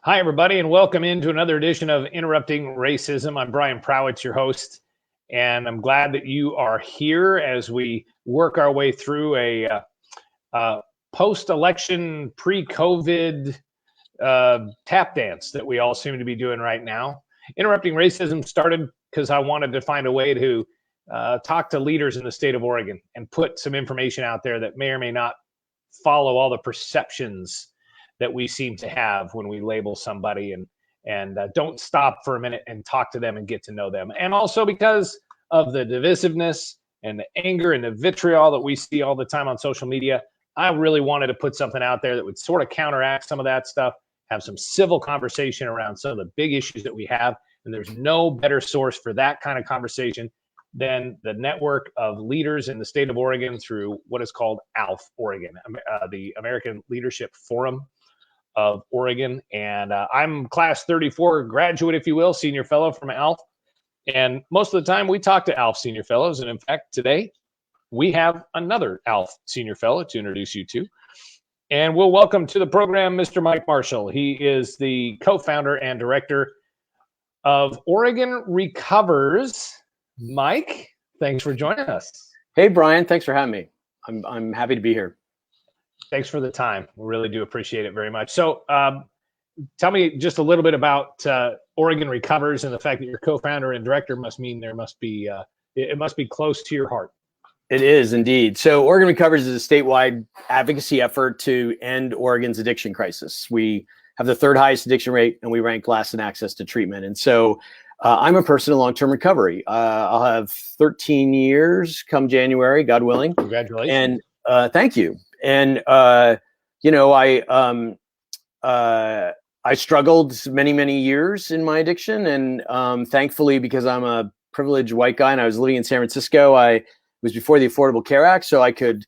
Hi, everybody, and welcome into another edition of Interrupting Racism. I'm Brian Prawitz, your host, and I'm glad that you are here as we work our way through a post-election, pre-COVID tap dance that we all seem to be doing right now. Interrupting Racism started because I wanted to find a way to talk to leaders in the state of Oregon and put some information out there that may or may not follow all the perceptions that we seem to have when we label somebody, and don't stop for a minute and talk to them and get to know them. And also because of the divisiveness and the anger and the vitriol that we see all the time on social media, I really wanted to put something out there that would sort of counteract some of that stuff, have some civil conversation around some of the big issues that we have. And there's no better source for that kind of conversation than the network of leaders in the state of Oregon through what is called ALF Oregon, the American Leadership Forum of Oregon. And I'm class 34 graduate, if you will, senior fellow from ALF. And most of the time we talk to ALF senior fellows. And in fact, today we have another ALF senior fellow to introduce you to. And we'll welcome to the program Mr. Mike Marshall. He is the co-founder and director of Oregon Recovers. Mike, thanks for joining us. Hey, Brian, thanks for having me. I'm happy to be here. Thanks for the time. We really do appreciate it very much. So tell me just a little bit about Oregon Recovers, and the fact that you're co-founder and director must mean it must be close to your heart. It is indeed. So Oregon Recovers is a statewide advocacy effort to end Oregon's addiction crisis. We have the third highest addiction rate, and we rank last in access to treatment. And so I'm a person in long-term recovery. I'll have 13 years come January, God willing. Congratulations. And thank you. And I struggled many years in my addiction, and thankfully, because I'm a privileged white guy and I was living in San Francisco, it was before the Affordable Care Act, so I could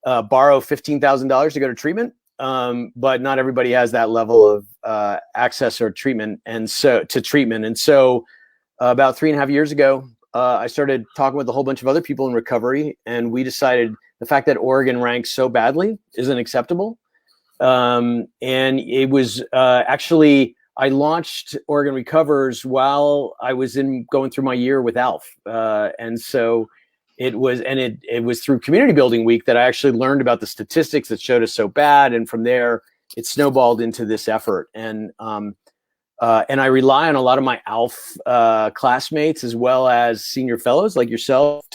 borrow $15,000 to go to treatment. But not everybody has that level of access or treatment, and so about 3.5 years ago, I started talking with a whole bunch of other people in recovery, and we decided the fact that Oregon ranks so badly isn't acceptable. And it was actually, I launched Oregon Recovers while I was going through my year with ALF. And so it was through Community Building Week that I actually learned about the statistics that showed us so bad. And from there, it snowballed into this effort. And I rely on a lot of my ALF classmates, as well as senior fellows like yourself,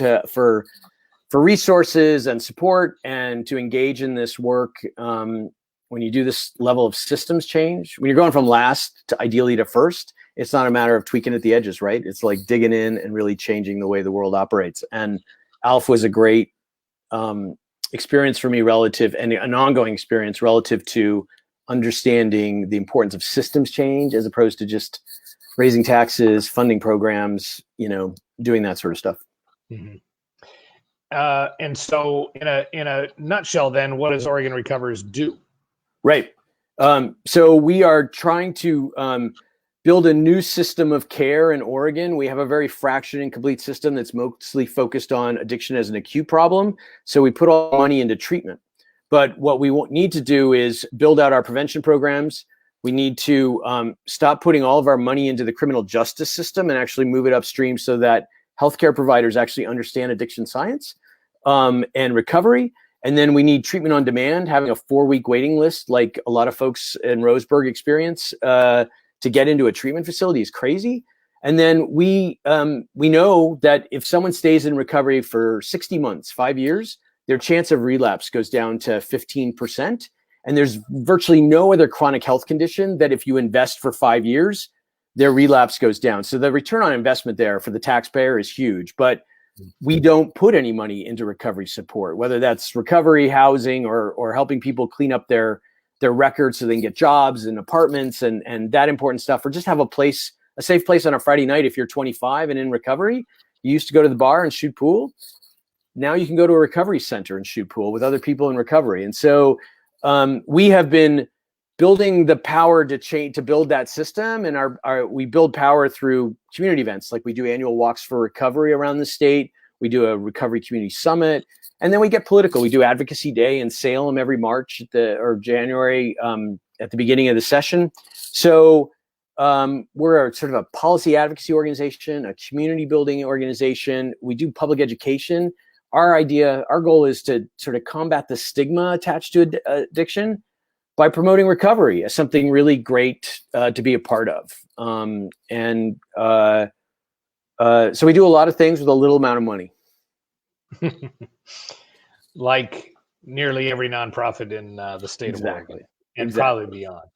for resources and support, and to engage in this work. When you do this level of systems change, when you're going from last to ideally to first, it's not a matter of tweaking at the edges, right? It's like digging in and really changing the way the world operates. And ALF was a great experience for me, and an ongoing experience relative to understanding the importance of systems change, as opposed to just raising taxes, funding programs, doing that sort of stuff. Mm-hmm. And so in a nutshell, then, what does Oregon Recovers do? Right. So we are trying to build a new system of care in Oregon. We have a very fractured and incomplete system that's mostly focused on addiction as an acute problem. So we put all the money into treatment. But what we need to do is build out our prevention programs. We need to stop putting all of our money into the criminal justice system and actually move it upstream, so that healthcare providers actually understand addiction science and recovery. And then we need treatment on demand, having a 4-week waiting list, like a lot of folks in Roseburg experience, to get into a treatment facility is crazy. And then we know that if someone stays in recovery for 60 months, 5 years, their chance of relapse goes down to 15%. And there's virtually no other chronic health condition that if you invest for 5 years, their relapse goes down. So the return on investment there for the taxpayer is huge. But we don't put any money into recovery support, whether that's recovery, housing, or helping people clean up their records so they can get jobs and apartments and that important stuff, or just have a safe place on a Friday night. If you're 25 and in recovery, you used to go to the bar and shoot pool. Now you can go to a recovery center and shoot pool with other people in recovery. And so we have been building the power to build that system, and we build power through community events. Like, we do annual walks for recovery around the state. We do a recovery community summit, and then we get political. We do advocacy day in Salem every March or January at the beginning of the session. So we're sort of a policy advocacy organization, a community building organization. We do public education. Our goal is to sort of combat the stigma attached to addiction by promoting recovery as something really great to be a part of. So we do a lot of things with a little amount of money. Like nearly every nonprofit in the state of Oregon, and probably beyond.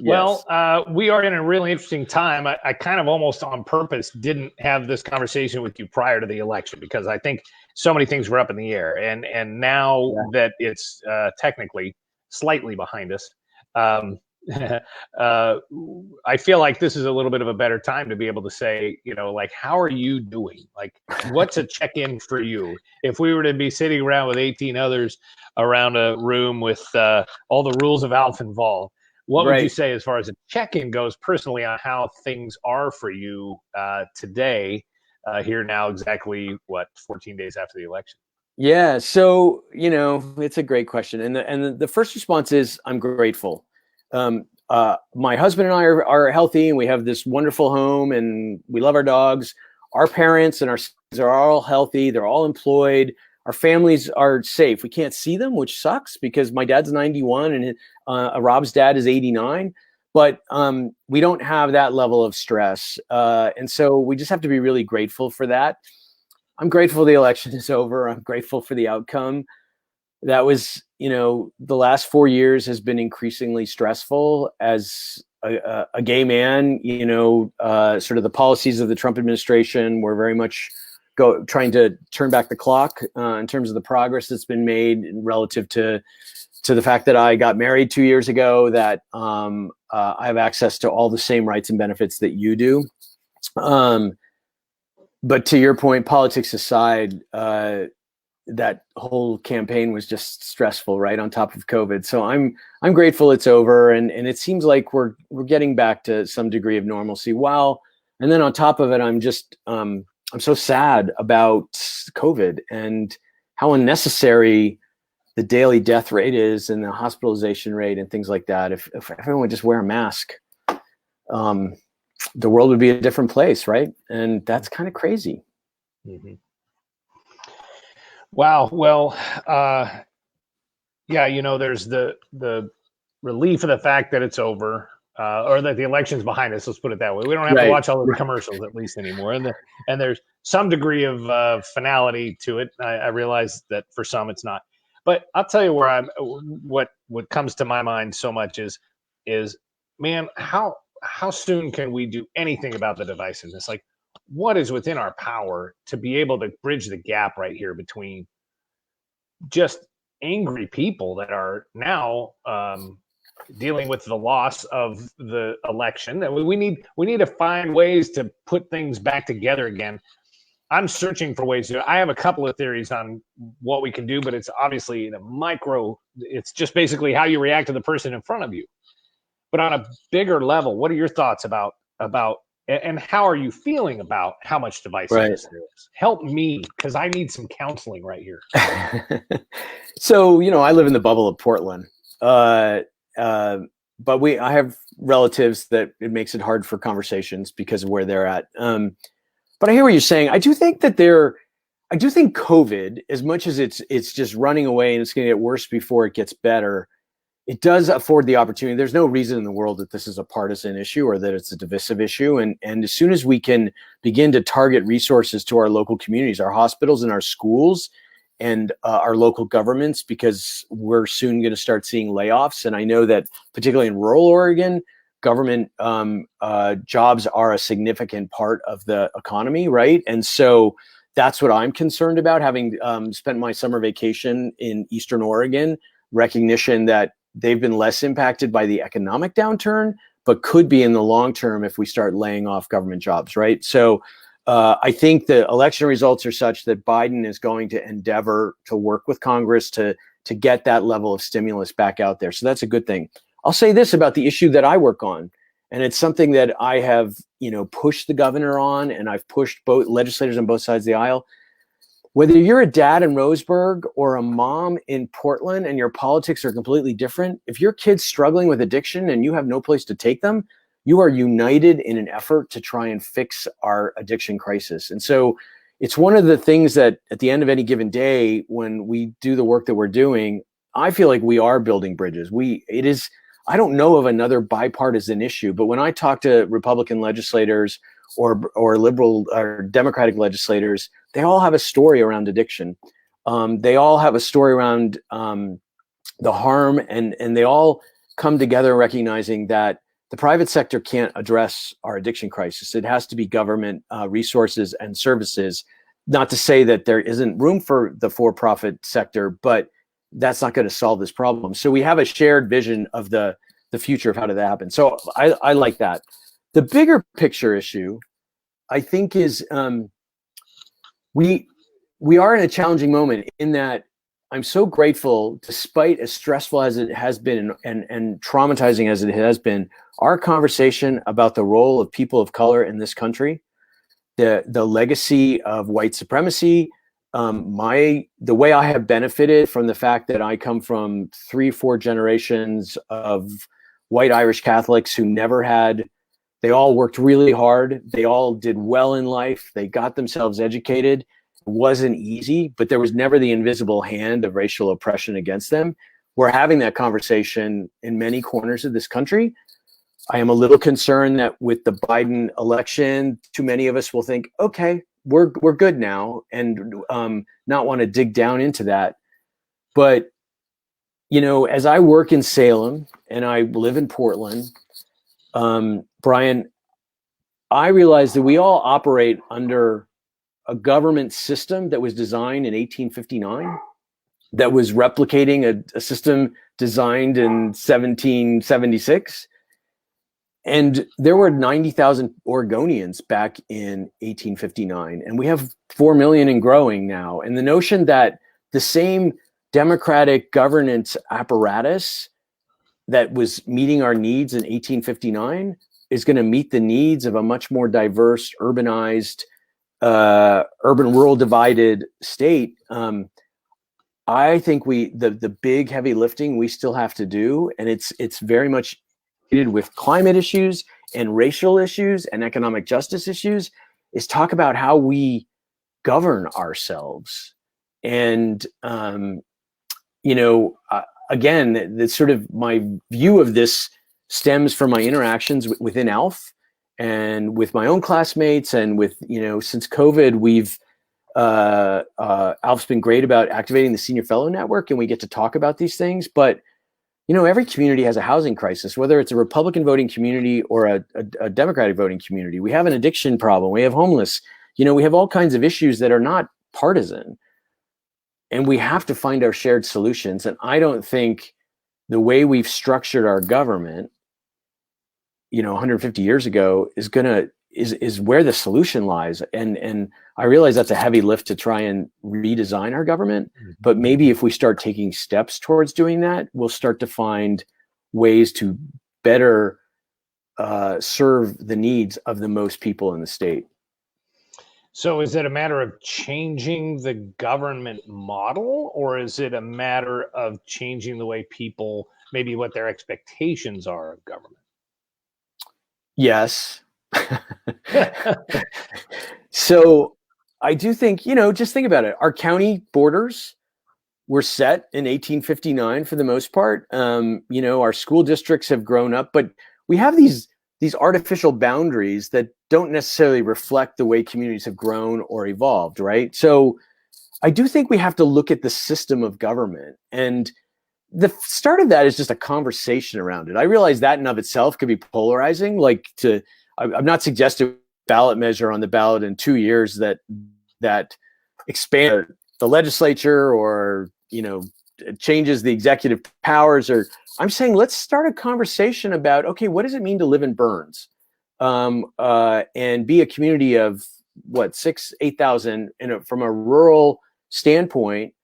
Yes. Well, we are in a really interesting time. I kind of almost on purpose didn't have this conversation with you prior to the election, because I think so many things were up in the air. And now that it's technically slightly behind us, I feel like this is a little bit of a better time to be able to say, like, how are you doing? Like, what's a check-in for you? If we were to be sitting around with 18 others around a room with all the rules of ALF involved, what would you say as far as a check-in goes personally on how things are for you today, here now, exactly 14 days after the election? Yeah. So, it's a great question. And the first response is I'm grateful. My husband and I are healthy, and we have this wonderful home, and we love our dogs. Our parents and our sons are all healthy. They're all employed. Our families are safe. We can't see them, which sucks, because my dad's 91 and Rob's dad is 89. But we don't have that level of stress. And so we just have to be really grateful for that. I'm grateful the election is over. I'm grateful for the outcome. That was, the last 4 years has been increasingly stressful as a gay man. Sort of the policies of the Trump administration were very much trying to turn back the clock in terms of the progress that's been made relative to the fact that I got married 2 years ago, that I have access to all the same rights and benefits that you do. But to your point, politics aside, that whole campaign was just stressful, right on top of COVID. So I'm grateful it's over, and it seems like we're getting back to some degree of normalcy. And then on top of it, I'm so sad about COVID and how unnecessary the daily death rate is, and the hospitalization rate and things like that. If everyone would just wear a mask, the world would be a different place, right? And that's kind of crazy. Mm-hmm. Wow. Well, there's the relief of the fact that it's over, or that the election's behind us. Let's put it that way. We don't have to watch all the commercials at least anymore. And there's some degree of finality to it. I realize that for some it's not, but I'll tell you where what comes to my mind so much is, man, how soon can we do anything about the divisiveness? Like, what is within our power to be able to bridge the gap right here between just angry people that are now dealing with the loss of the election? That we need to find ways to put things back together again. I'm searching for ways to. I have a couple of theories on what we can do, but it's obviously in a micro. It's just basically how you react to the person in front of you. But on a bigger level, what are your thoughts about, and how are you feeling about how much divisiveness there is? Help me, because I need some counseling right here. So, I live in the bubble of Portland, but I have relatives that it makes it hard for conversations because of where they're at. But I hear what you're saying. I do think COVID, as much as it's just running away and it's going to get worse before it gets better, it does afford the opportunity. There's no reason in the world that this is a partisan issue or that it's a divisive issue. And as soon as we can begin to target resources to our local communities, our hospitals and our schools and our local governments, because we're soon going to start seeing layoffs. And I know that particularly in rural Oregon, government jobs are a significant part of the economy, right? And so that's what I'm concerned about, having spent my summer vacation in Eastern Oregon, recognition that they've been less impacted by the economic downturn, but could be in the long term if we start laying off government jobs, right? So I think the election results are such that Biden is going to endeavor to work with Congress to get that level of stimulus back out there. So that's a good thing. I'll say this about the issue that I work on, and it's something that I have, pushed the governor on, and I've pushed both legislators on both sides of the aisle. whether you're a dad in Roseburg or a mom in Portland and your politics are completely different, if your kid's struggling with addiction and you have no place to take them, you are united in an effort to try and fix our addiction crisis. And so it's one of the things that at the end of any given day, when we do the work that we're doing, I feel like we are building bridges. I don't know of another bipartisan issue, but when I talk to Republican legislators or liberal or Democratic legislators, they all have a story around addiction. They all have a story around the harm, and they all come together recognizing that the private sector can't address our addiction crisis. It has to be government resources and services. Not to say that there isn't room for the for-profit sector, but that's not going to solve this problem. So we have a shared vision of the future of how did that happen. So I like that. The bigger picture issue, I think, is we are in a challenging moment in that I'm so grateful, despite as stressful as it has been and traumatizing as it has been, our conversation about the role of people of color in this country, the legacy of white supremacy, the way I have benefited from the fact that I come from 3-4 generations of white Irish Catholics who they all worked really hard. They all did well in life. They got themselves educated. It wasn't easy, but there was never the invisible hand of racial oppression against them. We're having that conversation in many corners of this country. I am a little concerned that with the Biden election, too many of us will think, okay, we're good now, and not want to dig down into that. But, as I work in Salem and I live in Portland, Brian, I realize that we all operate under a government system that was designed in 1859, that was replicating a system designed in 1776. And there were 90,000 Oregonians back in 1859, and we have 4 million and growing now. And the notion that the same democratic governance apparatus that was meeting our needs in 1859 is going to meet the needs of a much more diverse, urbanized, urban-rural divided state. I think the big heavy lifting we still have to do, and it's very much with climate issues and racial issues and economic justice issues, is talk about how we govern ourselves. And again, that's sort of my view of this stems from my interactions within ALF and with my own classmates, and with since COVID, ALF's been great about activating the Senior Fellow Network, and we get to talk about these things. But every community has a housing crisis, whether it's a Republican voting community or a Democratic voting community. We have an addiction problem. We have homeless. We have all kinds of issues that are not partisan. And we have to find our shared solutions. And I don't think the way we've structured our government, 150 years ago is where the solution lies. And I realize that's a heavy lift to try and redesign our government, but maybe if we start taking steps towards doing that, we'll start to find ways to better serve the needs of the most people in the state. So is it a matter of changing the government model, or is it a matter of changing the way people, maybe what their expectations are of government? Yes. So I do think, just think about it. Our county borders were set in 1859 for the most part. Our school districts have grown up, but we have these artificial boundaries that don't necessarily reflect the way communities have grown or evolved, right? So I do think we have to look at the system of government, and the start of that is just a conversation around it. I realize that in of itself could be polarizing. I'm not suggesting ballot measure on the ballot in 2 years that expand the legislature or changes the executive powers. Or I'm saying let's start a conversation about, okay, what does it mean to live in Burns and be a community of 8,000 from a rural standpoint?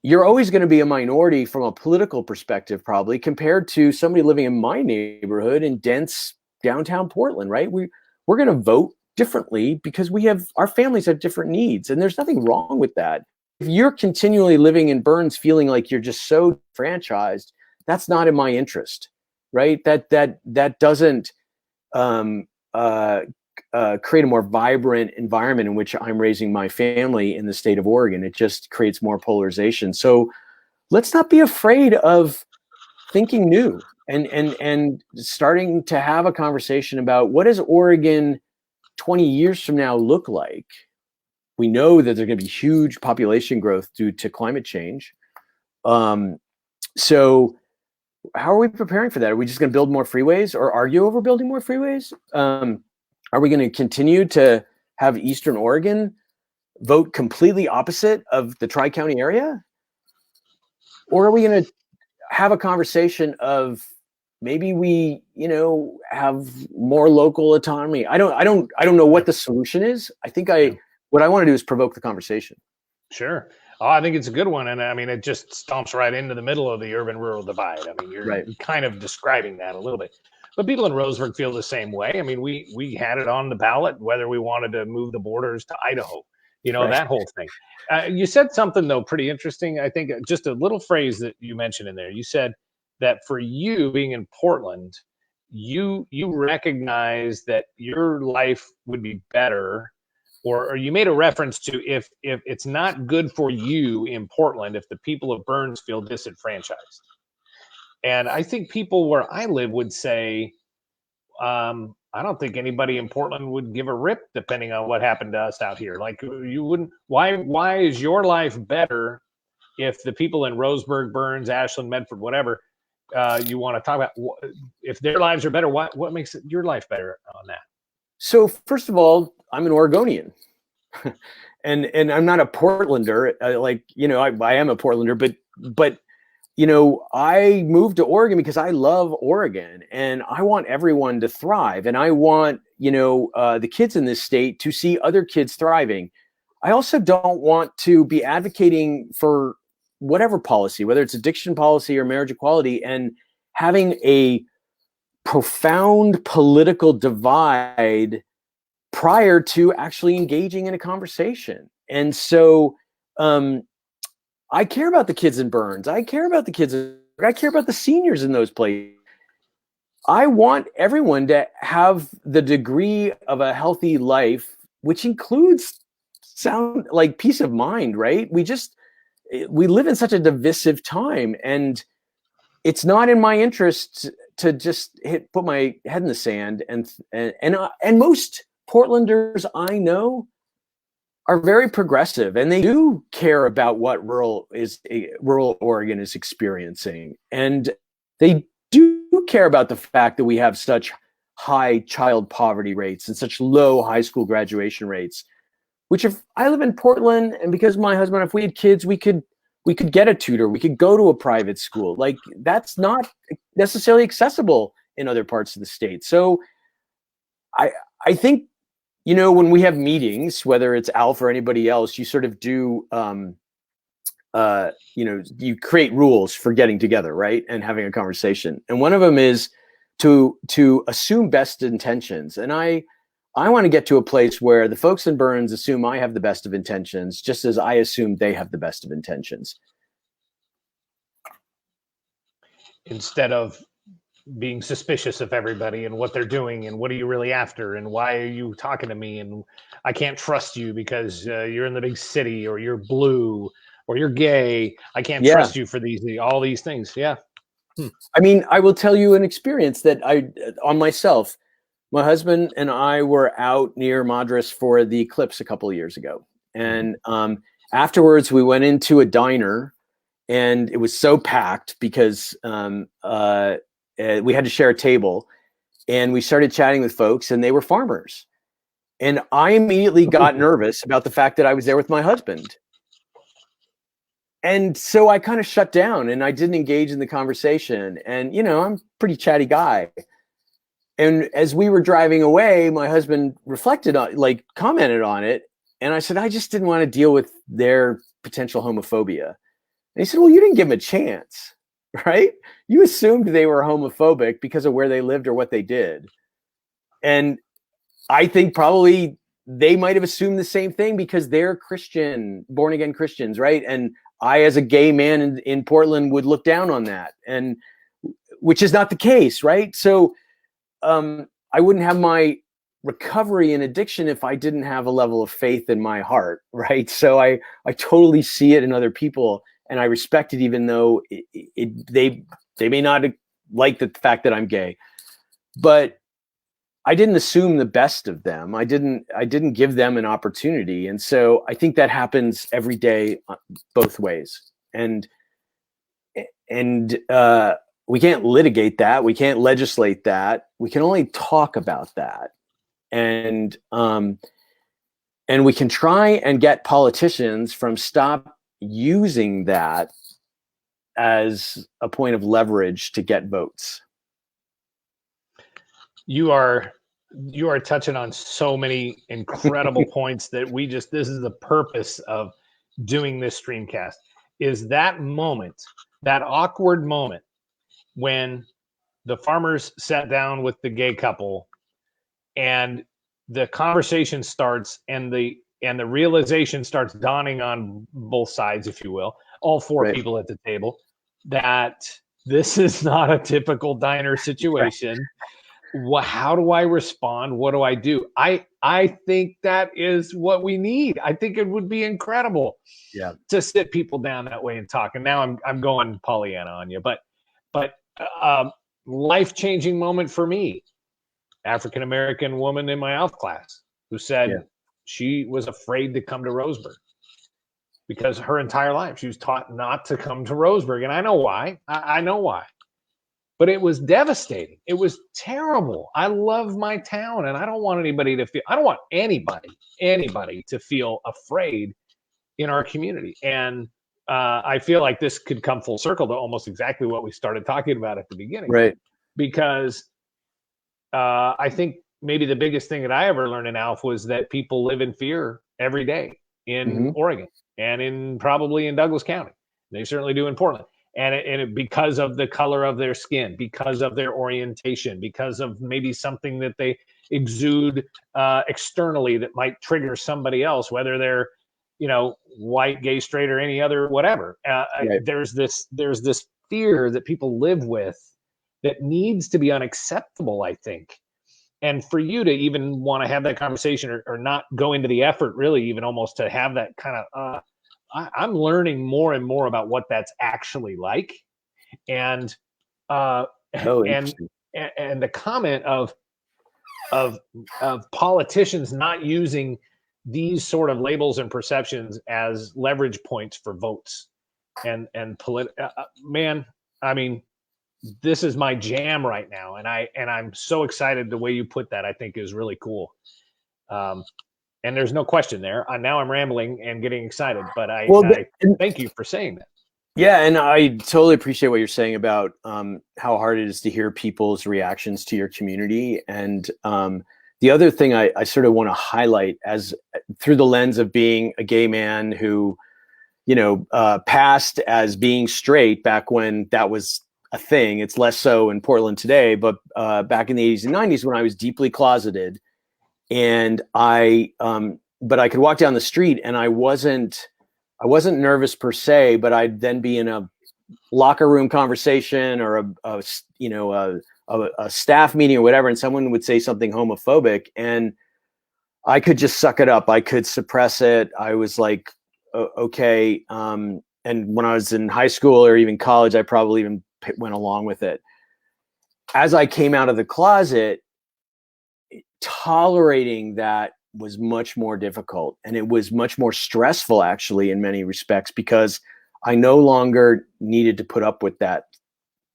You're always going to be a minority from a political perspective, probably, compared to somebody living in my neighborhood in dense downtown Portland, right? We're going to vote differently because our families have different needs, and there's nothing wrong with that. If you're continually living in Burns feeling like you're just so franchised, that's not in my interest, right? That doesn't create a more vibrant environment in which I'm raising my family in the state of Oregon. It just creates more polarization. So let's not be afraid of thinking new and starting to have a conversation about what does Oregon 20 years from now look like. We know that there's going to be huge population growth due to climate change. So how are we preparing for that? Are we just going to build more freeways or argue over building more freeways? Are we going to continue to have Eastern Oregon vote completely opposite of the Tri-County area? Or are we going to have a conversation of maybe we, have more local autonomy? I don't know what the solution is. I think what I want to do is provoke the conversation. Sure. Oh, I think it's a good one. And I mean, it just stomps right into the middle of the urban-rural divide. I mean, you're kind of describing that a little bit. But people in Roseburg feel the same way. I mean, we had it on the ballot, whether we wanted to move the borders to Idaho, that whole thing. You said something, though, pretty interesting. I think just a little phrase that you mentioned in there. You said that for you being in Portland, you recognize that your life would be better, or you made a reference to if it's not good for you in Portland if the people of Burns feel disenfranchised. And I think people where I live would say, I don't think anybody in Portland would give a rip depending on what happened to us out here. Like, you wouldn't. Why is your life better if the people in Roseburg, Burns, Ashland, Medford, whatever you want to talk about, if their lives are better, what makes your life better on that? So first of all, I'm an Oregonian. and I'm not a Portlander. I am a Portlander, but I moved to Oregon because I love Oregon and I want everyone to thrive. And I want, the kids in this state to see other kids thriving. I also don't want to be advocating for whatever policy, whether it's addiction policy or marriage equality, and having a profound political divide prior to actually engaging in a conversation. And so, I care about the kids in Burns. I care about the kids. I care about the seniors in those places. I want everyone to have the degree of a healthy life, which includes sound like peace of mind, right? We live in such a divisive time, and it's not in my interest to just put my head in the sand. And most Portlanders I know are very progressive, and they do care about what rural Oregon is experiencing. And they do care about the fact that we have such high child poverty rates and such low high school graduation rates, which if I live in Portland and because my husband, if we had kids, we could get a tutor, we could go to a private school. Like, that's not necessarily accessible in other parts of the state. So I think, when we have meetings, whether it's ALF or anybody else, you sort of do, you create rules for getting together, right? And having a conversation. And one of them is to assume best intentions. And I want to get to a place where the folks in Burns assume I have the best of intentions, just as I assume they have the best of intentions. Instead of being suspicious of everybody and what they're doing and what are you really after and why are you talking to me and I can't trust you because you're in the big city or you're blue or you're gay. I can't trust you for all these things. Yeah. I mean, I will tell you an experience that on myself. My husband and I were out near Madras for the eclipse a couple of years ago. And afterwards we went into a diner and it was so packed because we had to share a table, and we started chatting with folks, and they were farmers. And I immediately got nervous about the fact that I was there with my husband. And so I kind of shut down and I didn't engage in the conversation. And, I'm a pretty chatty guy. And as we were driving away, my husband commented on it. And I said, I just didn't want to deal with their potential homophobia. And he said, well, you didn't give them a chance. Right? You assumed they were homophobic because of where they lived or what they did. And I think probably they might have assumed the same thing because they're Christian, born again Christians, right? And I, as a gay man in Portland, would look down on that, and which is not the case, right? So I wouldn't have my recovery in addiction if I didn't have a level of faith in my heart, right? So I totally see it in other people, and I respect it, even though they may not like the fact that I'm gay, but I didn't assume the best of them. I didn't give them an opportunity, and so I think that happens every day, both ways, and we can't litigate that. We can't legislate that. We can only talk about that. And we can try and get politicians from stop using that as a point of leverage to get votes. You are touching on so many incredible points that this is the purpose of doing this streamcast, is that moment, that awkward moment when the farmers sat down with the gay couple and the conversation starts and the realization starts dawning on both sides, if you will, all four Right. people at the table, that this is not a typical diner situation. How do I respond? What do I do? I think that is what we need. I think it would be incredible to sit people down that way and talk. And now I'm going Pollyanna on you, but life-changing moment for me. African-American woman in my ALF class who said she was afraid to come to Roseburg because her entire life she was taught not to come to Roseburg. And I know why. I know why. But it was devastating. It was terrible. I love my town, and I don't want anybody to feel afraid in our community. And I feel like this could come full circle to almost exactly what we started talking about at the beginning. Right. Because I think maybe the biggest thing that I ever learned in ALF was that people live in fear every day in Oregon and probably in Douglas County. They certainly do in Portland. And because of the color of their skin, because of their orientation, because of maybe something that they exude externally that might trigger somebody else, whether they're, white, gay, straight, or any other whatever. Right. There's this fear that people live with that needs to be unacceptable, I think. And for you to even want to have that conversation or not go into the effort, really, even almost to have that kind of, I'm learning more and more about what that's actually like. And and the comment of politicians not using these sort of labels and perceptions as leverage points for votes and man, I mean, this is my jam right now, and I'm so excited. The way you put that, I think, is really cool. And there's no question there. Now I'm rambling and getting excited, but I thank you for saying that. Yeah, and I totally appreciate what you're saying about how hard it is to hear people's reactions to your community. And the other thing I sort of want to highlight, as through the lens of being a gay man who, passed as being straight back when that was a thing. It's less so in Portland today, but back in the 80s and 90s when I was deeply closeted, and but I could walk down the street and I wasn't nervous per se, but I'd then be in a locker room conversation or a staff meeting or whatever, and someone would say something homophobic, and I could just suck it up. I could suppress it. I was like, okay. And when I was in high school or even college, I probably even went along with it. As I came out of the closet, tolerating that was much more difficult, and it was much more stressful, actually, in many respects, because I no longer needed to put up with that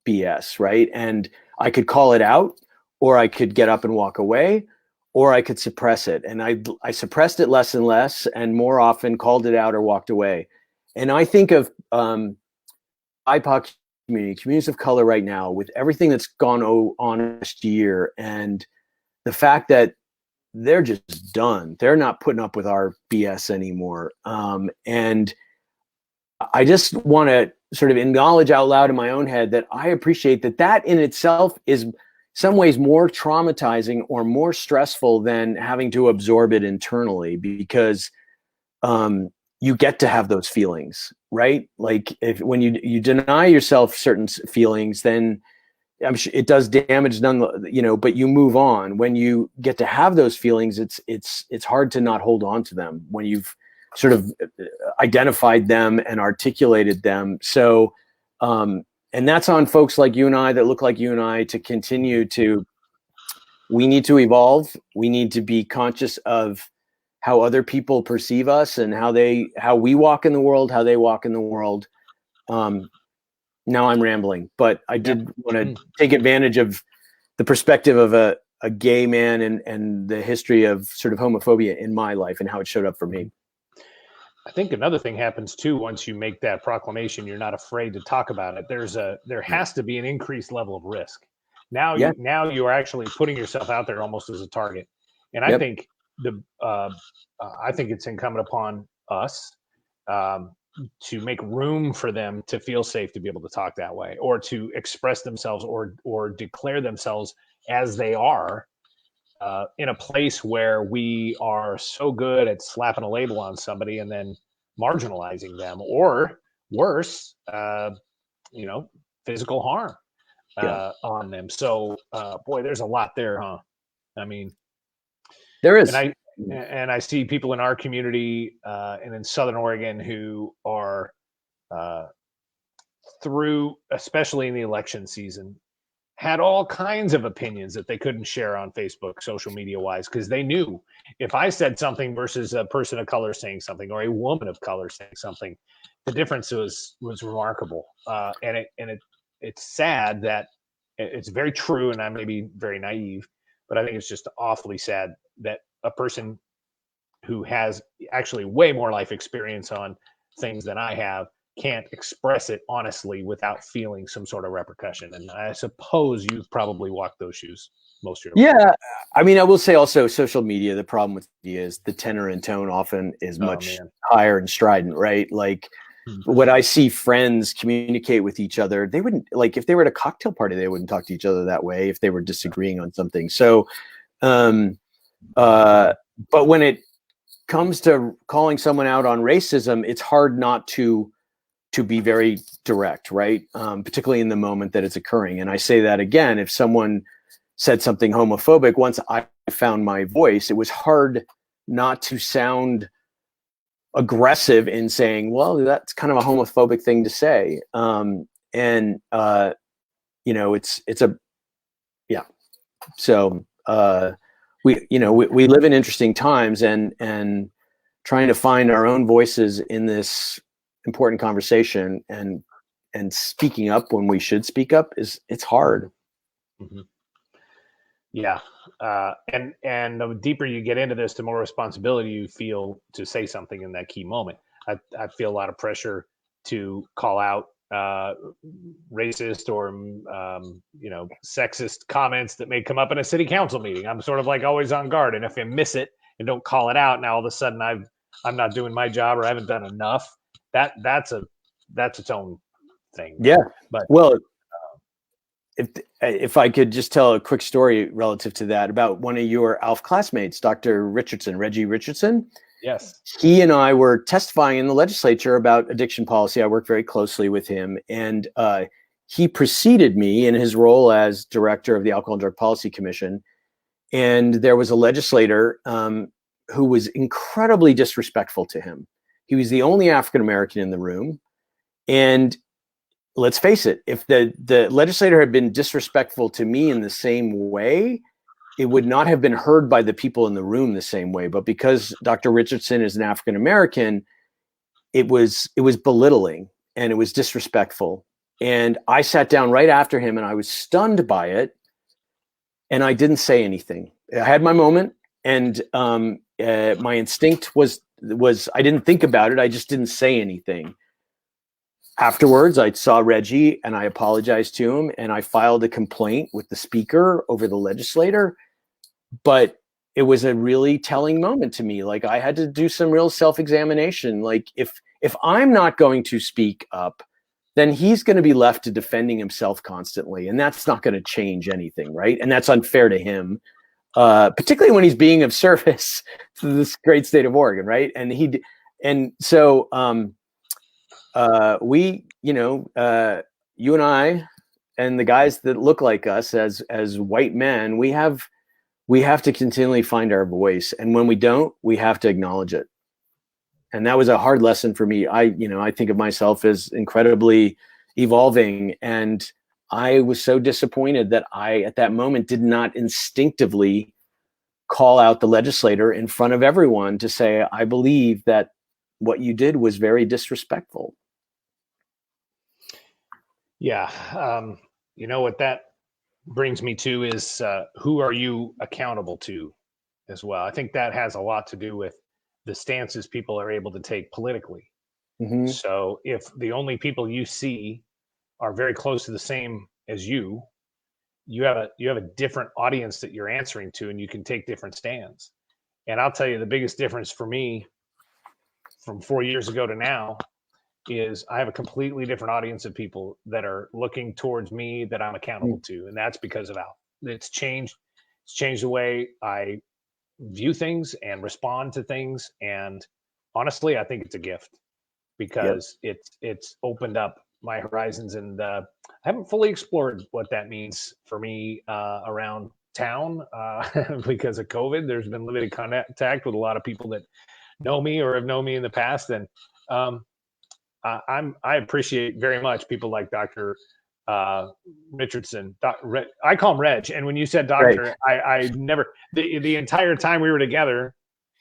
BS, right? And I could call it out, or I could get up and walk away, or I could suppress it. And I suppressed it less and less, and more often called it out or walked away. And I think of BIPOC communities of color right now, with everything that's gone on last year, and the fact that they're just done. They're not putting up with our BS anymore. And I just want to sort of acknowledge out loud in my own head that I appreciate that in itself is some ways more traumatizing or more stressful than having to absorb it internally, because you get to have those feelings, right? Like when you deny yourself certain feelings, then I'm sure it does damage but you move on. When you get to have those feelings, it's hard to not hold on to them when you've sort of identified them and articulated them. So, and that's on folks like you and I, that look like you and I, to continue to, we need to evolve. We need to be conscious of how other people perceive us and how we walk in the world, how they walk in the world. Now I'm rambling, but I did want to take advantage of the perspective of a gay man and the history of sort of homophobia in my life and how it showed up for me. I think another thing happens too, once you make that proclamation, you're not afraid to talk about it. There has to be an increased level of risk. Now you are actually putting yourself out there almost as a target. And I think I think it's incumbent upon us to make room for them to feel safe to be able to talk that way, or to express themselves, or declare themselves as they are, in a place where we are so good at slapping a label on somebody and then marginalizing them, or worse, physical harm on them. So, boy, there's a lot there, huh? I mean, there is. And I see people in our community and in Southern Oregon who are through, especially in the election season, had all kinds of opinions that they couldn't share on Facebook, social media wise, because they knew if I said something versus a person of color saying something, or a woman of color saying something, the difference was remarkable. And it's sad that it's very true, and I may be very naive, but I think it's just awfully sad that a person who has actually way more life experience on things than I have can't express it honestly without feeling some sort of repercussion. And I suppose you've probably walked those shoes most of your life. Yeah. I mean, I will say also social media, the problem with media is the tenor and tone often is much higher and strident, right? Like what I see friends communicate with each other, they wouldn't, like if they were at a cocktail party, they wouldn't talk to each other that way if they were disagreeing on something. So, but when it comes to calling someone out on racism, it's hard not to be very direct, right? Particularly in the moment that it's occurring. And I say that again, if someone said something homophobic, once I found my voice, it was hard not to sound aggressive in saying, well, that's kind of a homophobic thing to say. So we live in interesting times, and trying to find our own voices in this important conversation and speaking up when we should speak up it's hard. Mm-hmm. Yeah. And the deeper you get into this, the more responsibility you feel to say something in that key moment. I feel a lot of pressure to call out racist or sexist comments that may come up in a city council meeting. I'm sort of like always on guard, and if I miss it and don't call it out, now all of a sudden I'm not doing my job, or I haven't done enough. That's its own thing. Yeah. But if I could just tell a quick story relative to that about one of your ALF classmates, Dr. Richardson, Reggie Richardson. Yes. He and I were testifying in the legislature about addiction policy. I work very closely with him, and he preceded me in his role as director of the Alcohol and Drug Policy Commission. And there was a legislator who was incredibly disrespectful to him. He was the only African-American in the room. And let's face it, if the legislator had been disrespectful to me in the same way, it would not have been heard by the people in the room the same way. But because Dr. Richardson is an African-American, it was belittling and it was disrespectful. And I sat down right after him and I was stunned by it. And I didn't say anything. I had my moment, and my instinct was I didn't think about it. I just didn't say anything. Afterwards, I saw Reggie and I apologized to him, and I filed a complaint with the speaker over the legislator. But it was a really telling moment to me. Like, I had to do some real self-examination. Like, if I'm not going to speak up, then he's going to be left to defending himself constantly. And that's not going to change anything, right? And that's unfair to him, particularly when he's being of service to this great state of Oregon, right? And so we, you and I and the guys that look like us as white men, we have to continually find our voice. And when we don't, we have to acknowledge it. And that was a hard lesson for me. I think of myself as incredibly evolving. And I was so disappointed that I, at that moment, did not instinctively call out the legislator in front of everyone to say, I believe that what you did was very disrespectful. Yeah. What that brings me to is who are you accountable to as well? I think that has a lot to do with the stances people are able to take politically. Mm-hmm. So if the only people you see are very close to the same as you have a different audience that you're answering to, and you can take different stands. And I'll tell you, the biggest difference for me from 4 years ago to now is I have a completely different audience of people that are looking towards me that I'm accountable to. And that's because of ALF. It's changed the way I view things and respond to things. And honestly, I think it's a gift because it's opened up my horizons. And I haven't fully explored what that means for me around town because of COVID. There's been limited contact with a lot of people that know me or have known me in the past. And I appreciate very much people like Dr. Richardson. I call him Reg. And when you said doctor, right. I never, the entire time we were together,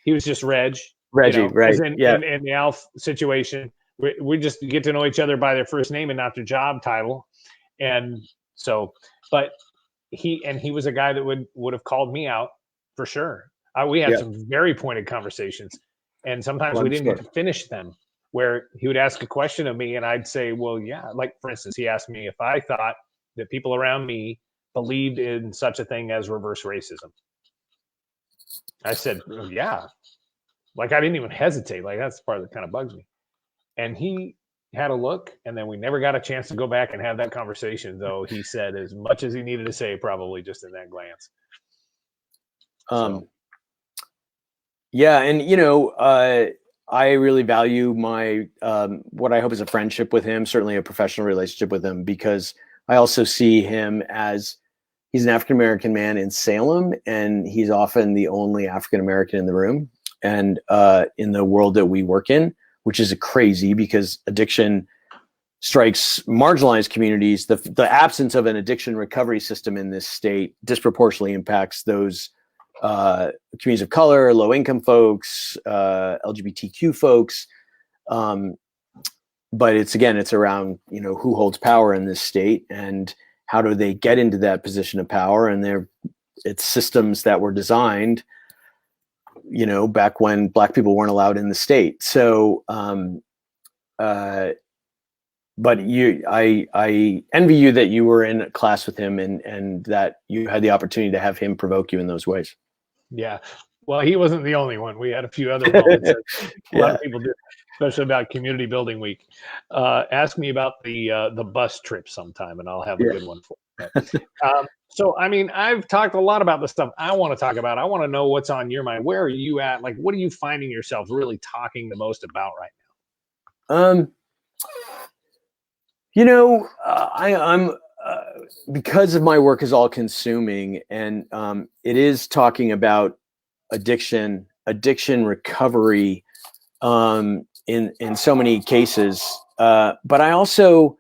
he was just Reggie, right. In the ALF situation, we just get to know each other by their first name and not their job title. And so, but he was a guy that would have called me out for sure. We had some very pointed conversations, and sometimes we didn't get to finish them, where he would ask a question of me and I'd say, well, yeah. Like, for instance, he asked me if I thought that people around me believed in such a thing as reverse racism. I said, well, yeah. Like, I didn't even hesitate. Like, that's the part that kind of bugs me. And he had a look, and then we never got a chance to go back and have that conversation, though he said as much as he needed to say, probably just in that glance. Yeah. And, I really value my what I hope is a friendship with him, certainly a professional relationship with him, because I also see him as he's an African-American man in Salem, and he's often the only African-American in the room and in the world that we work in, which is crazy because addiction strikes marginalized communities. The absence of an addiction recovery system in this state disproportionately impacts those communities of color, low-income folks, LGBTQ folks. But it's around, who holds power in this state and how do they get into that position of power. And it's systems that were designed, back when Black people weren't allowed in the state. So, but I envy you that you were in a class with him and that you had the opportunity to have him provoke you in those ways. Yeah. Well, he wasn't the only one. We had a few other moments that a lot of people did, especially about Community Building Week. Ask me about the bus trip sometime, and I'll have a good one for you. So, I mean, I've talked a lot about the stuff I want to talk about. I want to know what's on your mind. Where are you at? Like, what are you finding yourself really talking the most about right now? I'm because of my work is all consuming, and it is talking about addiction recovery in so many cases. But I also,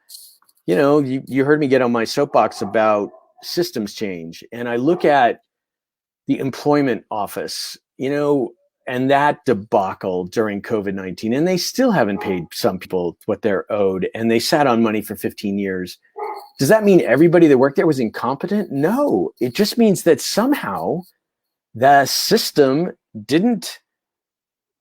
you heard me get on my soapbox about systems change, and I look at the employment office, and that debacle during COVID-19, and they still haven't paid some people what they're owed, and they sat on money for 15 years. Does that mean everybody that worked there was incompetent? No, it just means that somehow the system didn't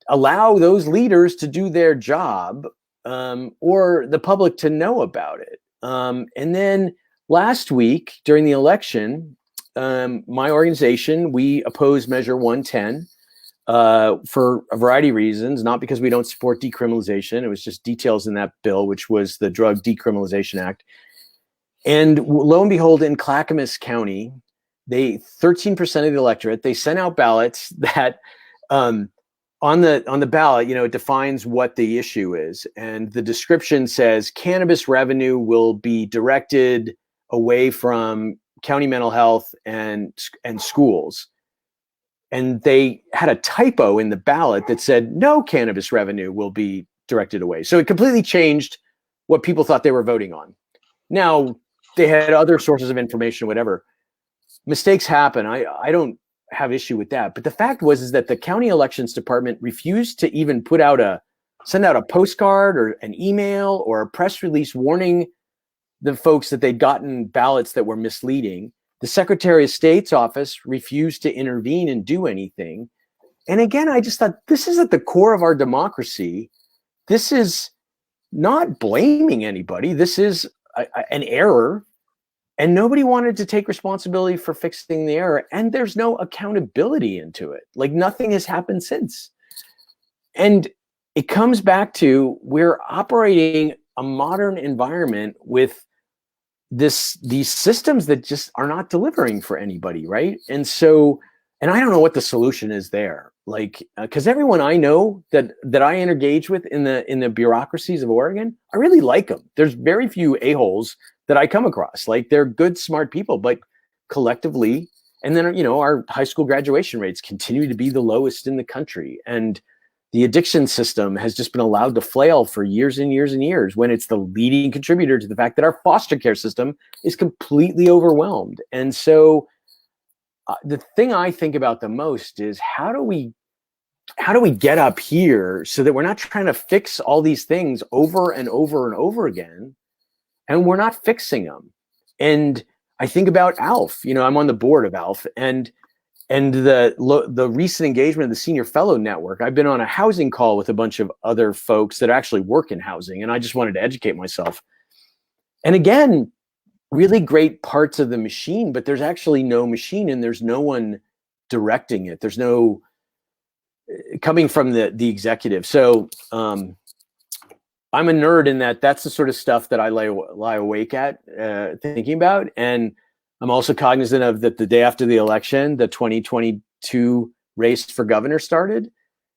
allow those leaders to do their job, or the public to know about it. And then last week during the election, my organization, we opposed Measure 110, for a variety of reasons, not because we don't support decriminalization. It was just details in that bill, which was the Drug Decriminalization Act. And lo and behold, in Clackamas County, 13% of the electorate, they sent out ballots that on the ballot, it defines what the issue is. And the description says cannabis revenue will be directed away from county mental health and schools. And they had a typo in the ballot that said no cannabis revenue will be directed away. So it completely changed what people thought they were voting on. Now, they had other sources of information, whatever. Mistakes happen. I don't have issue with that. But the fact is that the county elections department refused to even send out a postcard or an email or a press release warning the folks that they'd gotten ballots that were misleading. The Secretary of State's office refused to intervene and do anything. And again, I just thought this is at the core of our democracy. This is not blaming anybody. This is an error. And nobody wanted to take responsibility for fixing the error. And there's no accountability into it. Like nothing has happened since. And it comes back to we're operating a modern environment with these systems that just are not delivering for anybody, right? And I don't know what the solution is there. Like, because everyone I know that I engage with in the bureaucracies of Oregon, I really like them. There's very few a-holes that I come across. Like they're good, smart people, but collectively, and then our high school graduation rates continue to be the lowest in the country, and the addiction system has just been allowed to flail for years and years and years, when it's the leading contributor to the fact that our foster care system is completely overwhelmed. And so the thing I think about the most is how do we get up here so that we're not trying to fix all these things over and over and over again, and we're not fixing them. And I think about ALF. I'm on the board of ALF, and the recent engagement of the Senior Fellow Network. I've been on a housing call with a bunch of other folks that actually work in housing, and I just wanted to educate myself. And again, really great parts of the machine, but there's actually no machine, and there's no one directing it. There's no coming from the executive. So I'm a nerd in that's the sort of stuff that I lie awake at thinking about. And I'm also cognizant of that the day after the election, the 2022 race for governor started.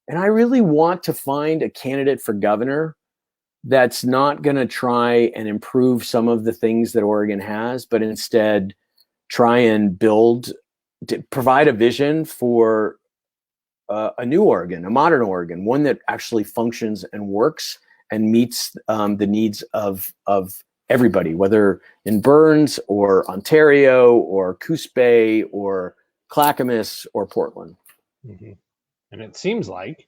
And I really want to find a candidate for governor that's not going to try and improve some of the things that Oregon has, but instead try and provide a vision for a new Oregon, a modern Oregon, one that actually functions and works and meets the needs of everybody, whether in Burns or Ontario or Coos Bay or Clackamas or Portland. Mm-hmm. And it seems like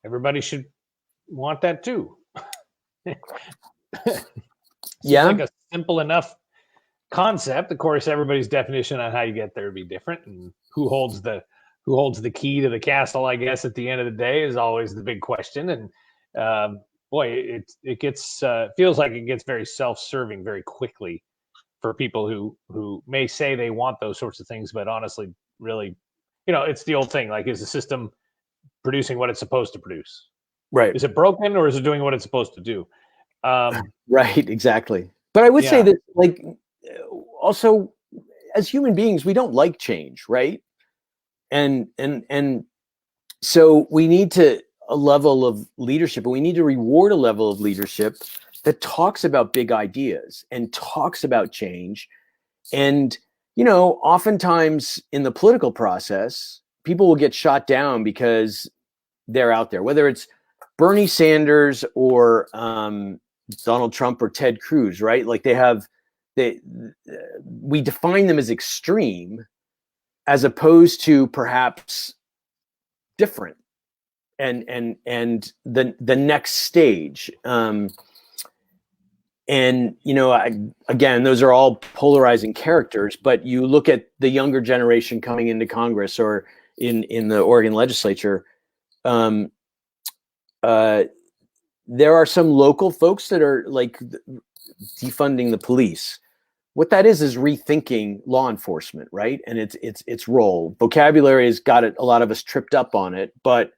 everybody should want that too. Yeah, like a simple enough concept. Of course, everybody's definition on how you get there would be different, and who holds the key to the castle, I guess, at the end of the day is always the big question. And boy, it gets feels like it gets very self-serving very quickly for people who may say they want those sorts of things, but honestly, really, it's the old thing. Like, is the system producing what it's supposed to produce? right. Is it broken, or is it doing what it's supposed to do? Right, exactly. But I would say that, like, also as human beings, we don't like change, right? And so we need a level of leadership, and we need to reward a level of leadership that talks about big ideas and talks about change. And, oftentimes in the political process, people will get shot down because they're out there, whether it's Bernie Sanders or Donald Trump or Ted Cruz, right? Like we define them as extreme as opposed to perhaps different and the next stage. Again, those are all polarizing characters, but you look at the younger generation coming into Congress or in the Oregon legislature, there are some local folks that are like defunding the police, what that is rethinking law enforcement, right? And its role. Vocabulary has got a lot of us tripped up on it, but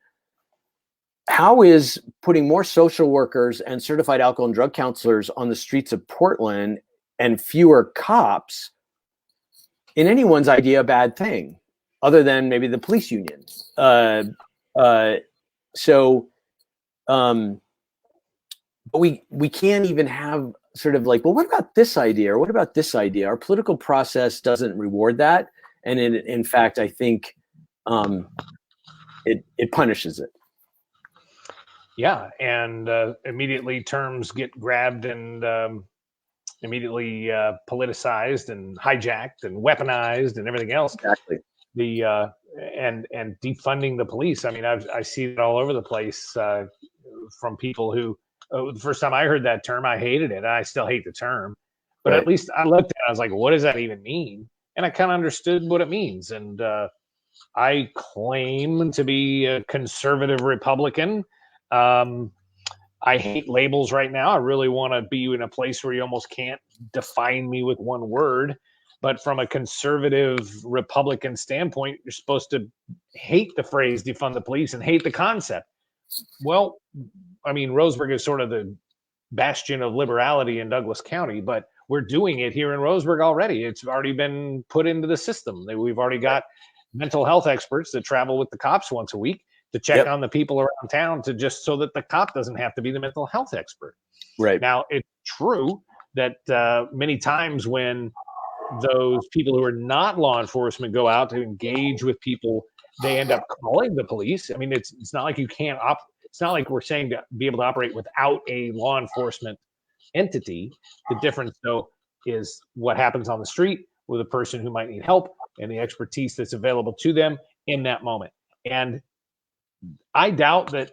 how is putting more social workers and certified alcohol and drug counselors on the streets of Portland and fewer cops in anyone's idea a bad thing, other than maybe the police union? But we can't even have sort of like, well, what about this idea, or what about this idea? Our political process doesn't reward that, and in fact, I think it punishes it. Yeah, and immediately terms get grabbed and immediately politicized and hijacked and weaponized and everything else. Exactly. And defunding the police. I mean, I see it all over the place from people who. The first time I heard that term, I hated it. I still hate the term, but Right. at least I looked at it. I was like, what does that even mean? And I kind of understood what it means. And I claim to be a conservative Republican. I hate labels right now. I really want to be in a place where you almost can't define me with one word. But from a conservative Republican standpoint, you're supposed to hate the phrase defund the police and hate the concept. Well, I mean, Roseburg is sort of the bastion of liberality in Douglas County, but we're doing it here in Roseburg already. It's already been put into the system. We've already got mental health experts that travel with the cops once a week to check on the people around town, to just so that the cop doesn't have to be the mental health expert. Right. Now, it's true that many times when those people who are not law enforcement go out to engage with people, they end up calling the police. I mean, it's not like you can't it's not like we're saying to be able to operate without a law enforcement entity. The difference, though, is what happens on the street with a person who might need help and the expertise that's available to them in that moment. And I doubt that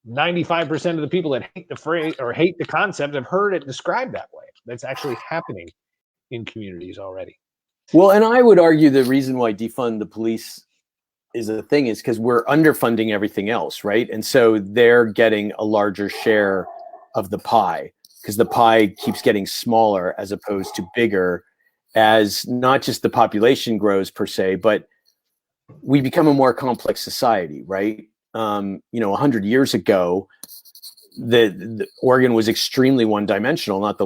95% of the people that hate the phrase or hate the concept have heard it described that way. That's actually happening in communities already. Well, and I would argue the reason why defund the police is a thing is because we're underfunding everything else, right? And so they're getting a larger share of the pie, because the pie keeps getting smaller as opposed to bigger, as not just the population grows per se, but we become a more complex society, right? 100 years ago, the Oregon was extremely one-dimensional, not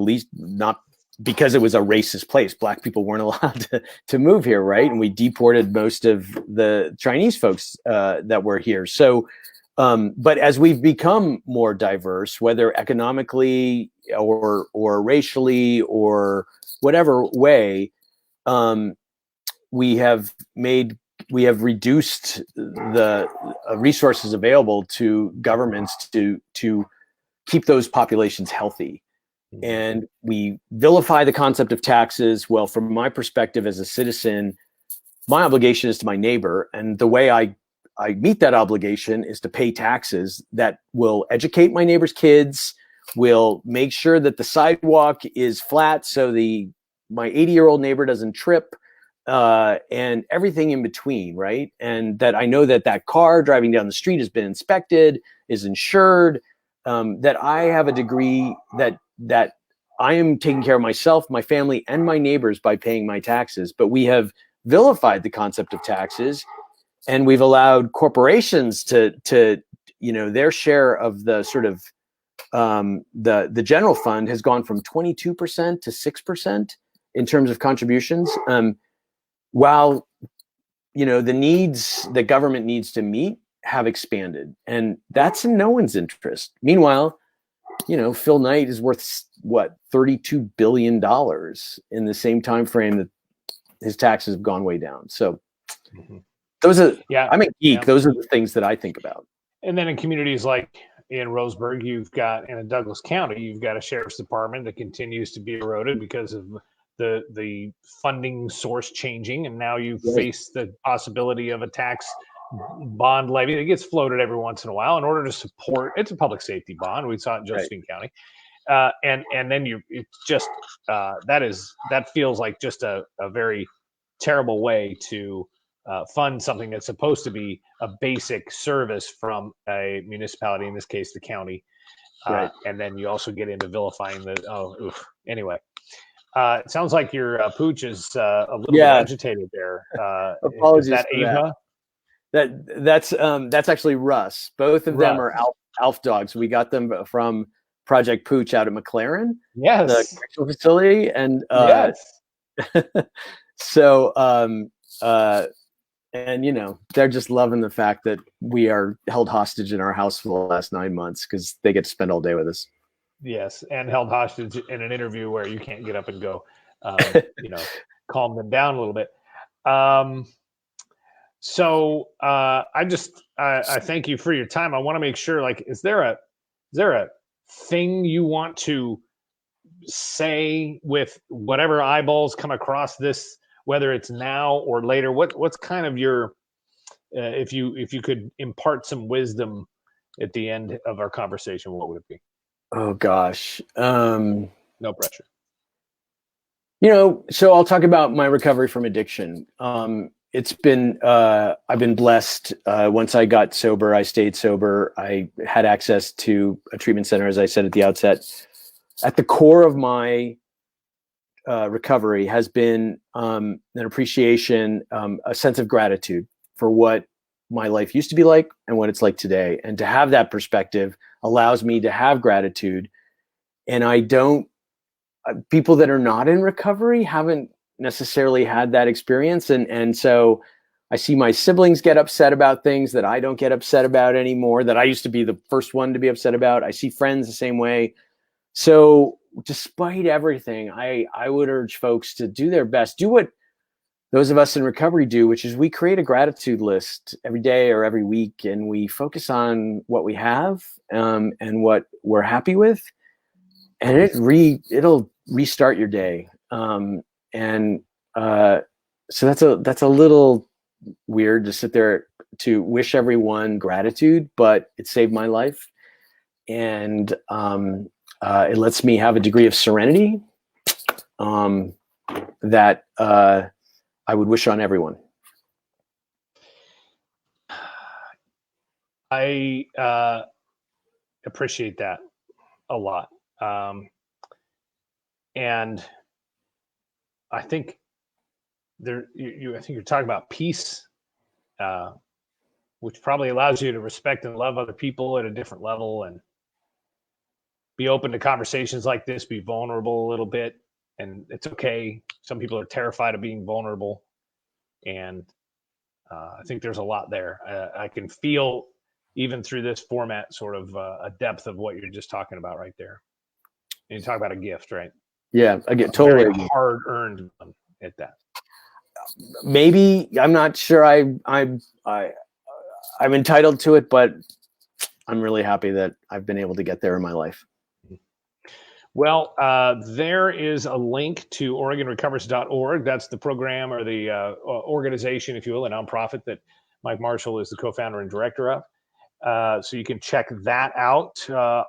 because it was a racist place. Black people weren't allowed to move here, right? And we deported most of the Chinese folks that were here. So, but as we've become more diverse, whether economically or racially or whatever way, we have reduced the resources available to governments to keep those populations healthy. And we vilify the concept of taxes. Well, from my perspective as a citizen, my obligation is to my neighbor. And the way I meet that obligation is to pay taxes that will educate my neighbor's kids, will make sure that the sidewalk is flat so my 80-year-old neighbor doesn't trip, and everything in between, right? And that I know that car driving down the street has been inspected, is insured, that I have a degree that I am taking care of myself, my family, and my neighbors by paying my taxes. But we have vilified the concept of taxes, and we've allowed corporations to their share of the sort of the general fund has gone from 22% to 6% in terms of contributions, while the needs that government needs to meet have expanded, and that's in no one's interest. Meanwhile, Phil Knight is worth what, $32 billion in the same time frame that his taxes have gone way down. So those are, I'm a geek. Yeah. Those are the things that I think about. And then in communities like in Roseburg, and in Douglas County, you've got a sheriff's department that continues to be eroded because of the funding source changing, and now you face the possibility of a tax bond levy that gets floated every once in a while in order to support. It's a public safety bond. We saw it in Josephine County, and then that feels like just a very terrible way to fund something that's supposed to be a basic service from a municipality, in this case the county, and then you also get into vilifying anyway. It sounds like your pooch is a little bit Yeah. agitated there. Is Apologies that for Ava? That's actually Russ. Both of them Russ. are ALF dogs. We got them from Project Pooch out of McLaren, the Yes. correctional facility, and Yes. so and they're just loving the fact that we are held hostage in our house for the last 9 months because they get to spend all day with us. Yes, and held hostage in an interview where you can't get up and go. Calm them down a little bit. So I thank you for your time. I want to make sure, like, is there a thing you want to say with whatever eyeballs come across this, whether it's now or later? What's kind of your if you could impart some wisdom at the end of our conversation, what would it be? Oh gosh. No pressure. So I'll talk about my recovery from addiction. It's been I've been blessed. Once I got sober, I stayed sober. I had access to a treatment center, as I said at the outset. At the core of my recovery has been an appreciation, a sense of gratitude for what my life used to be like and what it's like today. And to have that perspective allows me to have gratitude. And people that are not in recovery haven't necessarily had that experience. And so I see my siblings get upset about things that I don't get upset about anymore, that I used to be the first one to be upset about. I see friends the same way. So despite everything, I would urge folks to do their best, do what those of us in recovery do, which is we create a gratitude list every day or every week, and we focus on what we have and what we're happy with, and it'll restart your day. So that's a little weird to sit there to wish everyone gratitude, but it saved my life, and it lets me have a degree of serenity that I would wish on everyone. I appreciate that a lot. And I think I think you're talking about peace, which probably allows you to respect and love other people at a different level and be open to conversations like this, be vulnerable a little bit. And it's okay. Some people are terrified of being vulnerable. And I think there's a lot there. I can feel, even through this format, sort of a depth of what you're just talking about right there. And you talk about a gift, right? Yeah, I get totally hard-earned at that. Maybe I'm not sure. I'm entitled to it, but I'm really happy that I've been able to get there in my life. Well, there is a link to OregonRecovers.org. That's the program or the organization, if you will, a nonprofit that Mike Marshall is the co-founder and director of. So you can check that out.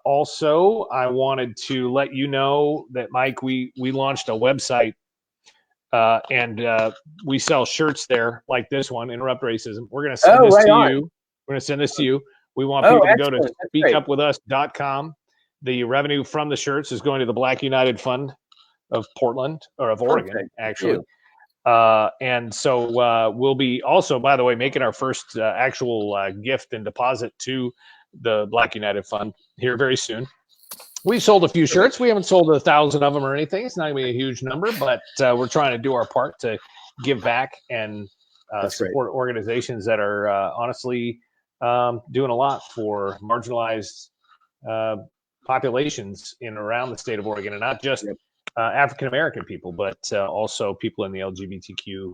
Also, I wanted to let you know that, Mike, we launched a website and we sell shirts there like this one, Interrupt Racism. We're going to send this to you. We're going to send this to you. We want people to go to speakupwithus.com. The revenue from the shirts is going to the Black United Fund of Portland, or of Oregon, actually. And so we'll be also, by the way, making our first actual gift and deposit to the Black United Fund here very soon. We've sold a few shirts. We haven't sold 1,000 of them or anything. It's not going to be a huge number, but we're trying to do our part to give back and support organizations that are honestly doing a lot for marginalized populations in around the state of Oregon, and not just African-American people, but also people in the LGBTQIA+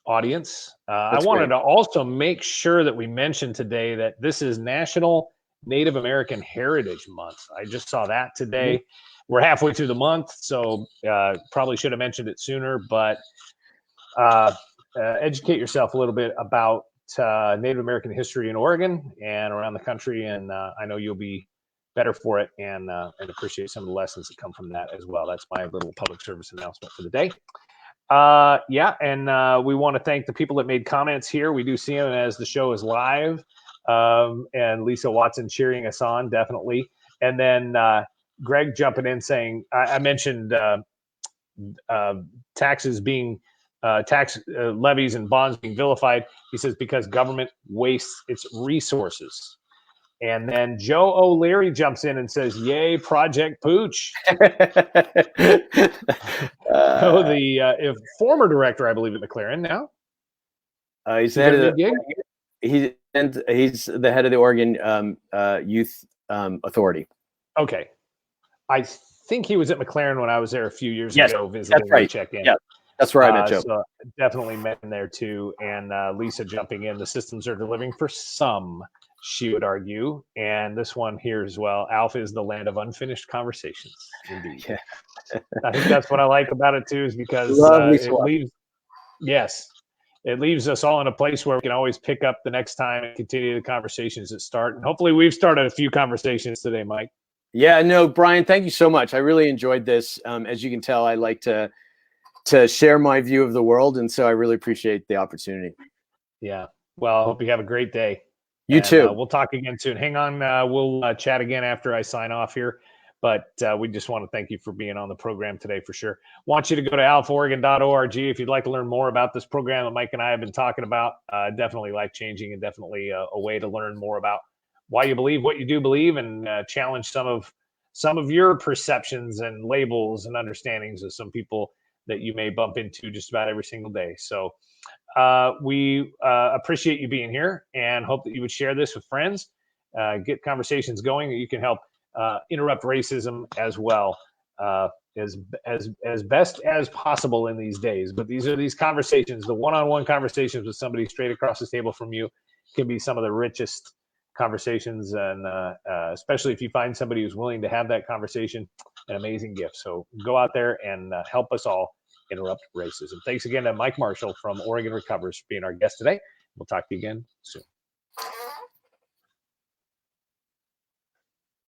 audience. I wanted to also make sure that we mentioned today that this is National Native American Heritage Month. I just saw that today. Mm-hmm. We're halfway through the month, so probably should have mentioned it sooner, but educate yourself a little bit about Native American history in Oregon and around the country, and I know you'll be better for it and appreciate some of the lessons that come from that as well. That's my little public service announcement for the day. And we want to thank the people that made comments here. We do see them as the show is live, and Lisa Watson cheering us on, definitely. And then Greg jumping in saying, I mentioned taxes being tax levies and bonds being vilified. He says because government wastes its resources. And then Joe O'Leary jumps in and says, "Yay, Project Pooch." The former director, I believe, at McLaren now. He's the head of he's the head of the Oregon Youth Authority. Okay, I think he was at McLaren when I was there a few years ago visiting. That's right. Check in. Yeah, that's where I met Joe. So definitely met him there too. And Lisa jumping in. The systems are delivering for some, she would argue. And this one here as well. ALF is the land of unfinished conversations. Indeed. Yeah. I think that's what I like about it too, is because it leaves us all in a place where we can always pick up the next time and continue the conversations that start. And hopefully we've started a few conversations today, Mike. Yeah, no, Brian, thank you so much. I really enjoyed this. As you can tell, I like to share my view of the world. And so I really appreciate the opportunity. Yeah. Well, I hope you have a great day. You too. We'll talk again soon. Hang on. We'll chat again after I sign off here. But we just want to thank you for being on the program today for sure. Want you to go to alforegon.org if you'd like to learn more about this program that Mike and I have been talking about. Definitely life-changing and definitely a way to learn more about why you believe what you do believe, and challenge some of your perceptions and labels and understandings of some people that you may bump into just about every single day. So we appreciate you being here and hope that you would share this with friends, get conversations going. You can help interrupt racism as well, as best as possible in these days. But these conversations, the one-on-one conversations with somebody straight across the table from you, can be some of the richest conversations, and especially if you find somebody who's willing to have that conversation, an amazing gift. So go out there and help us all interrupt racism. Thanks again to Mike Marshall from Oregon Recovers for being our guest today. We'll talk to you again soon.